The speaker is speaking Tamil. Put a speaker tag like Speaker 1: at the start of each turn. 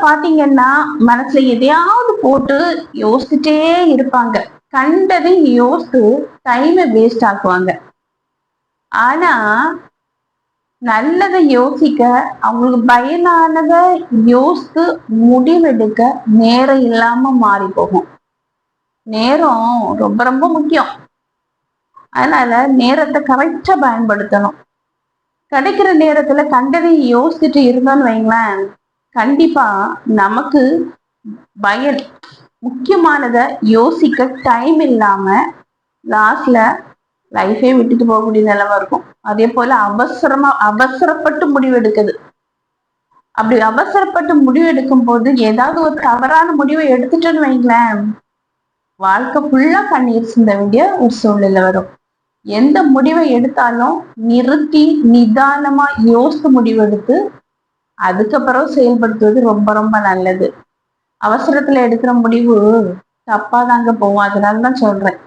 Speaker 1: பாத்தீங்கன்னா மனசுல எதையாவது போட்டு யோசிச்சுட்டே இருப்பாங்க. கண்டதை யோசித்து டைமை வேஸ்ட் ஆக்குவாங்க. ஆனா நல்லதை யோசிக்க, அவங்களுக்கு பயனானத யோசித்து முடிவெடுக்க நேரம் இல்லாம மாறி போகும். நேரம் ரொம்ப ரொம்ப முக்கியம். அதனால நேரத்தை கரெக்டா பயன்படுத்தணும். கிடைக்கிற நேரத்துல கண்டதை யோசிச்சுட்டு இருந்தோம்னு வைங்களேன், கண்டிப்பா நமக்கு பயன் முக்கியமானத யோசிக்க டைம் இல்லாம லாஸ்ட்ல லைஃபே விட்டுட்டு போகக்கூடிய நிலைமை இருக்கும். அதே போல அவசரப்பட்டு முடிவெடுக்குது. அப்படி அவசரப்பட்டு முடிவு எடுக்கும் போது ஏதாவது ஒரு தவறான முடிவை எடுத்துட்டோன்னு வைங்களேன், வாழ்க்கை ஃபுல்லா கண்ணீர் சிந்த வேண்டிய ஒரு சூழ்நிலை வரும். எந்த முடிவை எடுத்தாலும் நிறுத்தி நிதானமா யோசித்து முடிவெடுத்து அதுக்கப்புறம் செயல்படுத்துவது ரொம்ப ரொம்ப நல்லது. அவசரத்துல எடுக்கிற முடிவு தப்பாதாங்க போகும். அதனாலதான் சொல்றேன்.